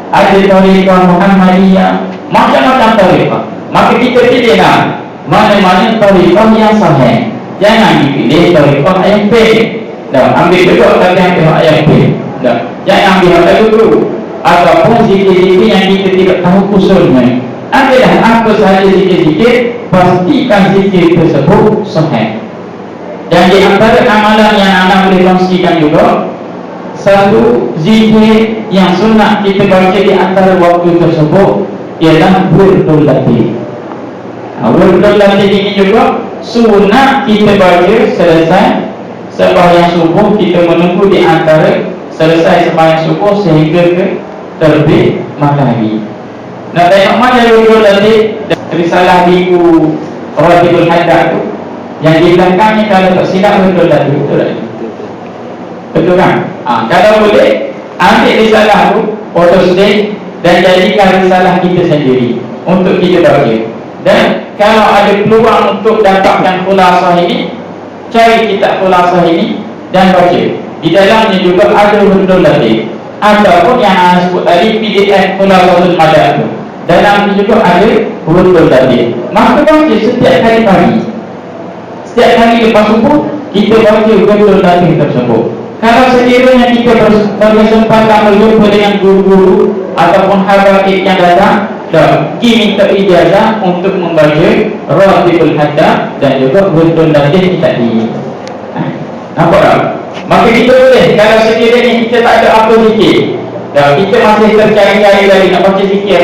ada tariqah Muhammadiyah, macam-macam tariqah. Maka kita pilihlah mana-mana tariqah yang sahih. Jangan dipilih tariqah yang pendek. Ambil juga tapi ambil yang pendek. Jangan ambil yang dulu. Ataupun zikir-zikir yang kita tidak tahu usulnya. Ambillah apa sahaja zikir-zikir, pastikan zikir tersebut sahih. Dan di antara amalan yang anak boleh kongsikan juga, satu zikir yang sunat kita baca di antara waktu tersebut ialah wirdul latif. Wirdul latif ini juga sunat kita baca selesai sembahyang subuh. Kita menunggu di antara selesai sembahyang subuh sehingga ke terbit matahari. Nak tengok mana wirdul latif, risalah buku Ratibul Haddad tu yang di belakangnya, kalau tak silap betul tadi, betul tak? Betul kan? Kalau boleh, ambil risalah tu, photostat, dan jadikan risalah kita sendiri untuk kita baca. Dan kalau ada peluang untuk dapatkan khulasah ini, cari kitab khulasah ini dan baca. Di dalamnya juga ada betul tadi, ataupun yang saya sebut tadi, PDF khulasatul madad tu. Dalamnya juga ada betul tadi. Maka baca setiap kali pagi. Setiap kali lepas subuh, kita baca betul tadi tersebut. Kalau sekiranya kita berkesempatan berjumpa dengan guru-guru ataupun habaib yang datang, pergi minta ijazah untuk membaca Ratibul Haddad dan juga betul tadi tadi. Nampak tak? Maka kita boleh, kalau sekiranya kita tak ada apa zikir, kita masih tercari-cari lagi nak baca zikir,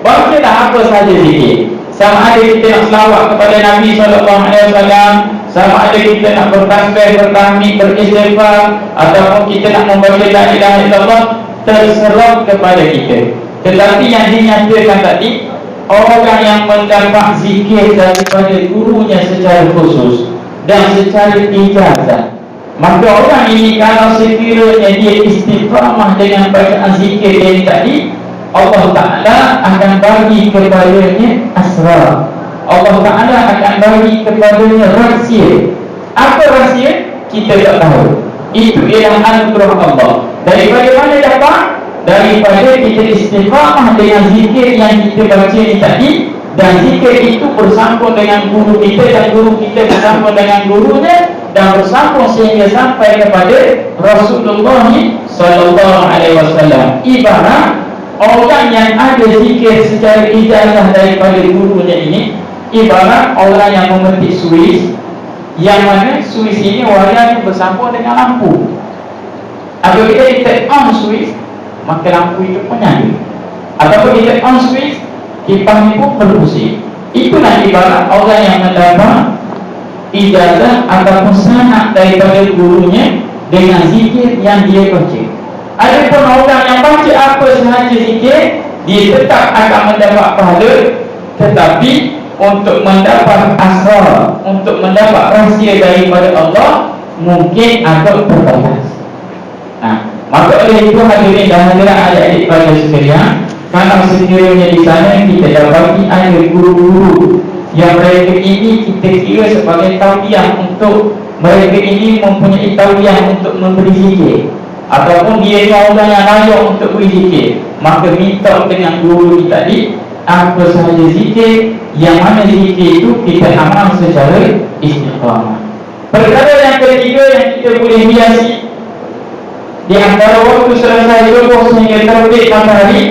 bacalah apa sahaja zikir. Sama ada kita nak selawat kepada Nabi SAW, sama ada kita nak bertasbih, bertahmid, beristighfar, ataupun kita nak membaca la ilaha illallah, terserah kepada kita. Tetapi yang dinyatakan tadi, orang yang mendapat zikir daripada gurunya secara khusus dan secara ijazah, maka orang ini kalau sekiranya dia istiqamah dengan bacaan zikir ini tadi, Allah Ta'ala akan bagi kepadanya asrar. Allah Ta'ala akan bagi kepadanya rahsia. Apa rahsia? Kita tak tahu. Itu ialah anugerah Allah. Daripada mana dapat? Daripada kita istiqamah dengan zikir yang kita baca ini tadi, dan zikir itu bersambung dengan guru kita, dan guru kita bersambung dengan gurunya, dan bersambung sehingga sampai kepada Rasulullah SAW. Ibarat orang yang ada zikir secara ijazah daripada gurunya ini, ibarat orang yang memetik Swiss, yang mana Swiss ini wayarnya bersambung dengan lampu. Apabila kita on Swiss, maka lampu itu menyala. Ataupun kita on Swiss, kipas ini pun berfungsi. Itulah ibarat orang yang mendapat ijazah ataupun sanad daripada gurunya dengan zikir yang dia baca. Ada pun orang yang baca apa sahaja zikir, dia tetap akan mendapat pahala, tetapi untuk mendapat asrar, untuk mendapat rahsia daripada Allah, mungkin agak terbatas. Maka oleh itu hadirin dan hadirat adik-adik pada sekalian, kalau sekiranya di sana kita dapati ada guru-guru yang mereka ini kita kira sebagai tauliah, untuk mereka ini mempunyai tauliah untuk memberi zikir, ataupun dia ni orang yang layak untuk beri zikir, maka minta dengan guru kita tadi apa sahaja zikir, yang mana zikir itu kita amal secara istiqamah. Perkara yang ketiga yang kita boleh hiasi di antara waktu selesai subuh sehingga terbit matahari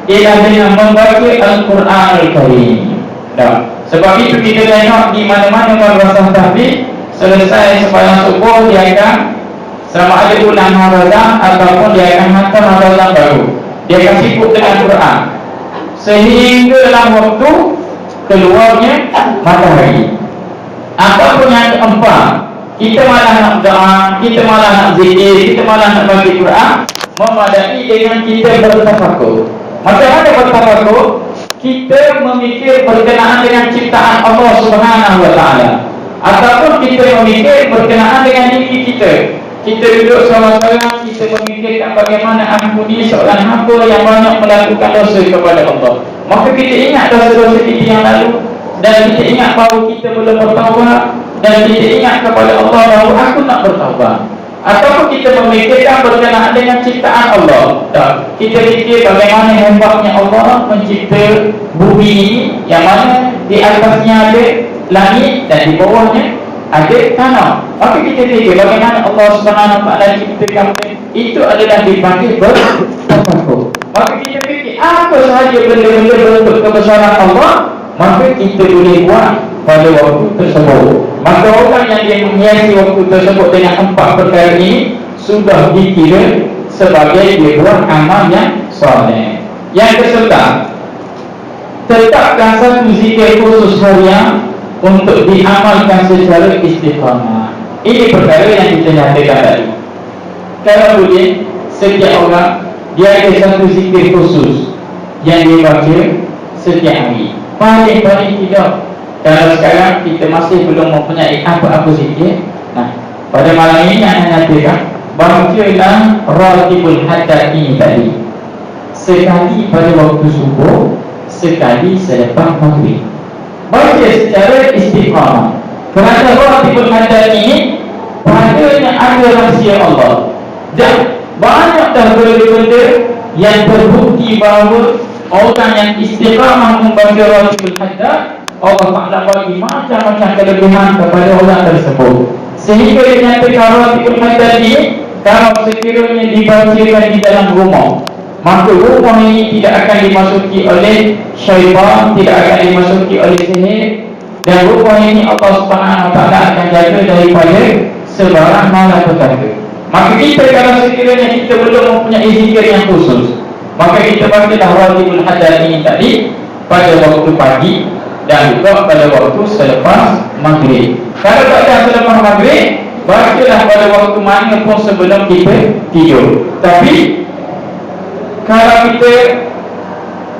ialah dengan membaca Al-Quran Al-Karim. Sebab itu kita tengok di mana-mana madrasah tahfiz, selesai sembahyang subuh dia akan sama ada ulang hafazan ataupun dia akan hantar hafazan baru. Dia akan sibuk dengan Quran sehingga dalam waktu keluarnya matahari. Ataupun yang keempat, kita malah nak doa, kita malah nak zikir, kita malah nak baca Quran, memadai dengan kita bertafakur. Macam mana bertafakur? Kita memikir berkenaan dengan ciptaan Allah Subhanahu wa taala, ataupun kita memikir berkenaan dengan diri kita. Kita duduk seorang-seorang, kita memikirkan bagaimana aku ni seorang hamba yang banyak melakukan dosa kepada Allah. Maka kita ingat dosa-dosa kita yang lalu, dan kita ingat bahawa kita belum bertaubat, dan kita ingat kepada Allah bahawa aku nak bertaubat. Ataupun kita memikirkan berkenaan dengan ciptaan Allah. Tak. Kita fikir bagaimana hebatnya Allah mencipta bumi ini, yang mana di atasnya ada langit dan di bawahnya ada tanah. Maka kita fikir bagaimana Allah Subhanahu wa taala ciptakan itu adalah dipanggil bertafakur. Maka kita fikir apa sahaja benda-benda bentuk kebesaran Allah, maka kita boleh buat pada waktu tersebut. Maka orang yang dia menghiasi waktu tersebut dengan empat perkara ini sudah dikira sebagai dia buat amal yang soleh. Yang kesebelas, tetapkan satu zikir khusus harian untuk diamalkan secara istiqamah. Ini perkara yang kita nyatakan tadi. Kalau boleh, setiap orang dia ada satu zikir khusus yang dia baca setiap hari. Paling-paling tidak, kalau sekarang kita masih belum mempunyai apa-apa zikir, nah, pada malam ini saya nyatakan, bacalah Ratibul Haddad ini tadi, sekali pada waktu subuh, sekali selepas maghrib. Baca secara istiqamah. Kerana Ratibul Haddad ini padanya ada rahsia Allah, dan banyak dah benda-benda yang terbukti bahawa orang yang istiqamah membaca Ratibul Haddad, Allah Ta'ala bagi macam-macam kelebihan kepada orang tersebut. Sehingga dia nyatakan Ratibul Haddad ini, kalau sekiranya dibacakan di dalam rumah, maka rumah ini tidak akan dimasuki oleh syaitan, tidak akan dimasuki oleh sihir, dan rumah ini Allah Subhanahu wa taala akan jaga daripada sebarang malapetaka. Maka kita kalau sekiranya kita belum mempunyai zikir yang khusus, maka kita bacalah Ratibul Haddad ini tadi pada waktu pagi dan juga pada waktu selepas maghrib. Kalau baca selepas maghrib, bacalah pada waktu mana pun sebelum kita tidur. Tapi kalau kita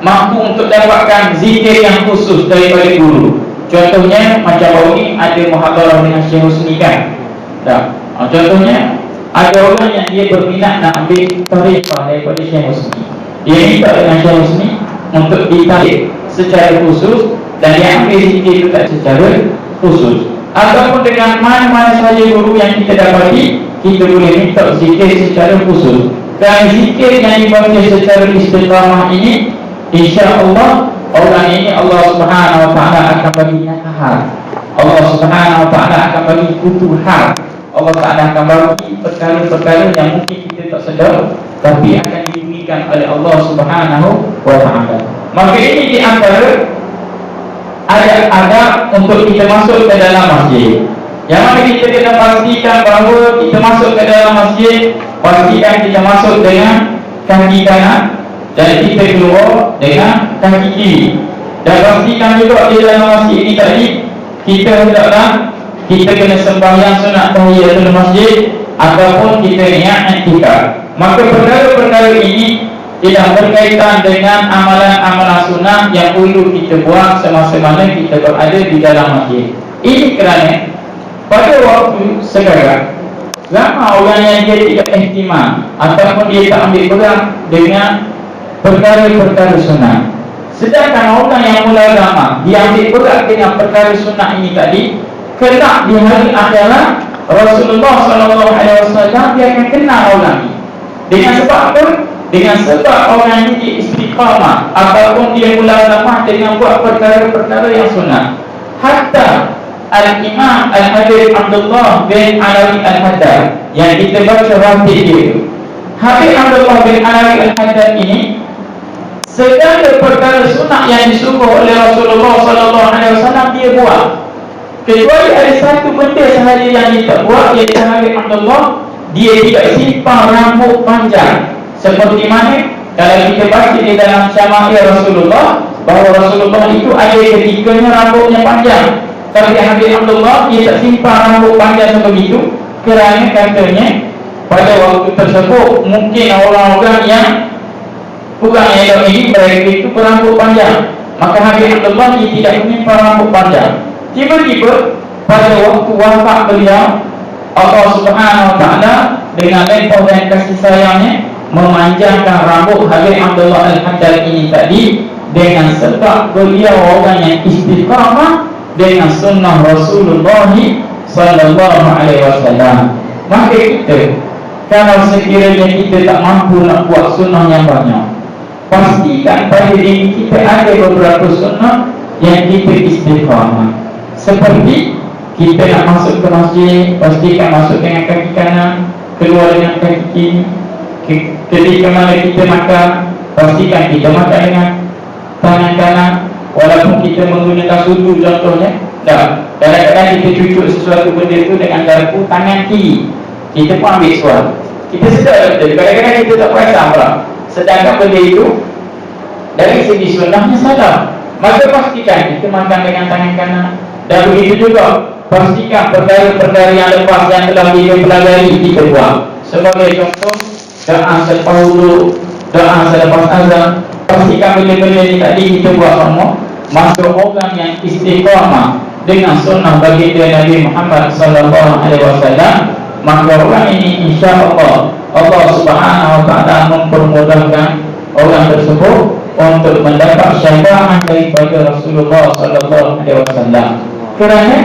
mampu untuk dapatkan zikir yang khusus daripada guru, contohnya macam baru ni ada muhadarah dengan Syekh Husni kan, tak? Contohnya ada orang yang dia berminat nak ambil tariqah daripada Syekh Husni, dia minta dengan Syekh Husni untuk ditarik secara khusus, dan dia ambil zikir itu tak secara khusus. Ataupun dengan mana-mana sahaja guru yang kita dapati, kita boleh minta zikir secara khusus. Dan zikir yang dibaca secara istiqamah ini, insya-Allah orang ini Allah Subhanahu wa taala akan bagi nafahah. Allah Subhanahu wa taala akan bagi futuhat. Allah Ta'ala akan bagi perkara-perkara yang mungkin kita tak sedar, tapi akan diberikan oleh Allah Subhanahu wa taala. Maka ini di antara adab-adab untuk kita masuk ke dalam masjid. Yang mana kita kena pastikan bahawa kita masuk ke dalam masjid, pastikan kita masuk dengan kaki kanan dan kita keluar dengan kaki kiri. Dan pastikan juga di dalam masjid ini tadi, kita hendaklah kita kena sembahyang sunat tahiyatul masjid ataupun kita niat i'tikaf. Maka perkara-perkara ini tidak berkaitan dengan amalan-amalan sunat yang perlu kita buat semasa mana kita berada di dalam masjid. Ini kerana pada waktu sekarang ramai orang yang dia tidak ihtimam ataupun dia tak ambil pegang dengan perkara-perkara sunat. Sedangkan orang yang mula lama dia ambil pegang dengan perkara sunat ini tadi, kelak di hari akhirat Rasulullah SAW dia akan kenal orang ini. Dengan sebab apa? Dengan sebab orang ini istiqamah ataupun dia mula lama dengan buat perkara-perkara yang sunat. Hatta Al-Imam Al-Habib Abdullah bin Alawi Al-Haddad yang kita baca ratib dia, Habib Abdullah bin Alawi Al-Haddad ini, segala perkara sunat yang disuruh oleh Rasulullah SAW dia buat, kecuali ada satu benda sahaja yang dia tak buat, iaitu Habib Abdullah dia tidak simpan rambut panjang. Seperti mana kalau kita baca di dalam syama'il Rasulullah, bahawa Rasulullah itu ada ketikanya rambutnya panjang, tapi Habib Abdullah dia tak simpan rambut panjang sebegitu, kerana katanya pada waktu tersebut mungkin orang-orang yang bukan elok ini mereka itu berambut panjang, maka Habib Abdullah dia tidak menyimpan rambut panjang. Tiba-tiba pada waktu wafat beliau, Allah Subhanahu Wa Taala dengan lempah dan kasih sayangnya memanjangkan rambut Habib Abdullah Al-Haddad ini tadi, dengan sebab beliau orang yang istiqamah dengan sunnah Rasulullah Sallallahu Alaihi Wasallam. Maka kita, kalau sekiranya kita tak mampu nak buat sunnah yang banyak, pastikan pada diri kita ada beberapa sunnah yang kita istiqamah. Seperti kita nak masuk ke masjid, pastikan masuk dengan kaki kanan, keluar dengan kaki kiri. Ketika mana kita makan, pastikan kita makan dengan tangan kanan, walaupun kita menggunakan sudu contohnya. Tak, kadang-kadang kita cucuk sesuatu benda itu dengan garpu tangan kiri, kita pun ambil suar. Kita sedar betul, kadang-kadang kita tak perasan pula, sedangkan benda itu dari segi sunnahnya salah. Maka pastikan kita makan dengan tangan kanan. Dan begitu juga pastikan perkara-perkara yang lepas yang telah kita pelajari kita buat. Sebagai contoh, doa selepas wudu, doa selepas azan, pastikan benda-benda ini tadi kita buat semua. Maka orang yang istiqamah dengan sunnah baginda Nabi Muhammad Sallallahu Alaihi Wasallam, maka orang ini insya-Allah Allah Subhanahu Wa Taala mempermudahkan orang tersebut untuk mendapat syafaat daripada Rasulullah Sallallahu Alaihi Wasallam. Kerana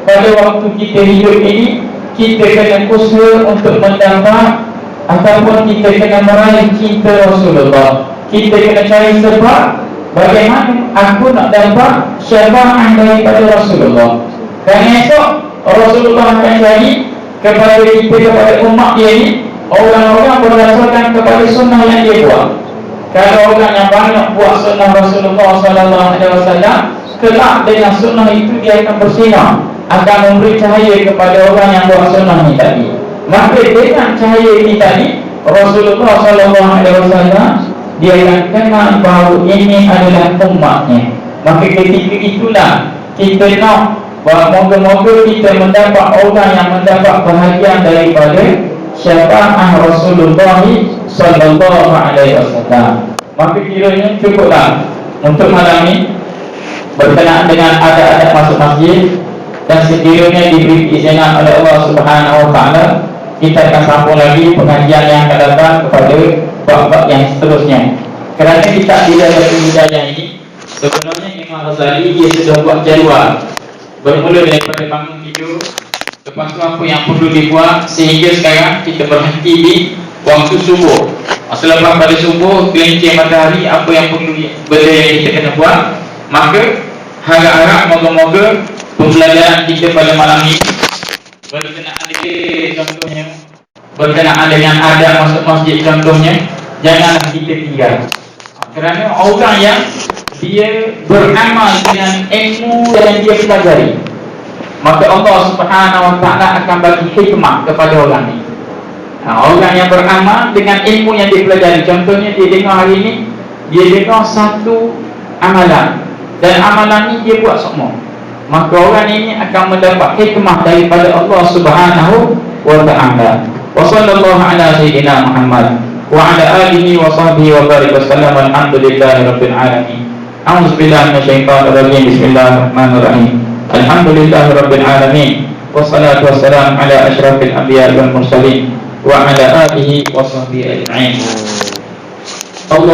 pada waktu kita hidup ini, kita kena usaha untuk mendapat ataupun kita kena meraih cinta Rasulullah. Kita kena cari sebab bagaimana aku nak dapat syafaat daripada Rasulullah. Kerana esok Rasulullah akan cari kepada kita, kepada umat dia ni, orang-orang berdasarkan kepada sunnah yang dia buat. Kalau orang yang banyak buat sunnah Rasulullah Sallallahu Alaihi Wasallam, kelak dengan sunnah itu dia akan bersinar, akan memberi cahaya kepada orang yang buat sunnah ini tadi. Maka dengan cahaya ini tadi, Rasulullah Sallallahu Alaihi Wasallam dia akan kenal bahawa ini adalah umatnya. Maka ketika itulah kita nak bahawa moga-moga kita mendapat orang yang mendapat bahagian daripada syafaat Rasulullah Sallallahu Alaihi Wasallam. Maka kiranya cukuplah untuk malam ini berkenaan dengan adab-adab masuk masjid, dan sekiranya diberi izinan oleh Allah Subhanahu Wa Taala, kita akan sambung lagi pengajian yang akan datang kepada bab-bab yang seterusnya. Kerana kita di dalam hidayah ini, sebenarnya Imam Ghazali dia sudah buat jadual, bermula daripada bangun tidur, lepas tu apa yang perlu dibuat, sehingga sekarang kita berhenti di waktu subuh. Selepas pada subuh, gelincir matahari, apa yang perlu benda yang kita kena buat. Maka harap-harap moga-moga pembelajaran kita pada malam ini berkenaan dengan contohnya, berkenaan dengan adab masuk masjid contohnya, janganlah kita tinggal. Kerana orang yang dia beramal dengan ilmu yang dia pelajari, maka Allah Subhanahu Wa Taala akan bagi hikmah kepada orang ini. Orang yang beramal dengan ilmu yang dia pelajari, contohnya dia dengar hari ini, dia dengar satu amalan, dan amalan ini dia buat semua, maka orang ini akan mendapat hikmah daripada Allah Subhanahu Wa Taala. Wa sallallahu ala sayyidina Muhammad wa ala alihi wa sahbihi wa barik wasallam. Alhamdulillahi rabbil alamin. A'udzu billahi minasyaitonir rajim. Bismillahirrahmanirrahim. Alhamdulillahi rabbil alamin. Wassalatu wassalamu ala asyrafil anbiya'i wal mursalin wa ala alihi wa sahbihi ajma'in. Allah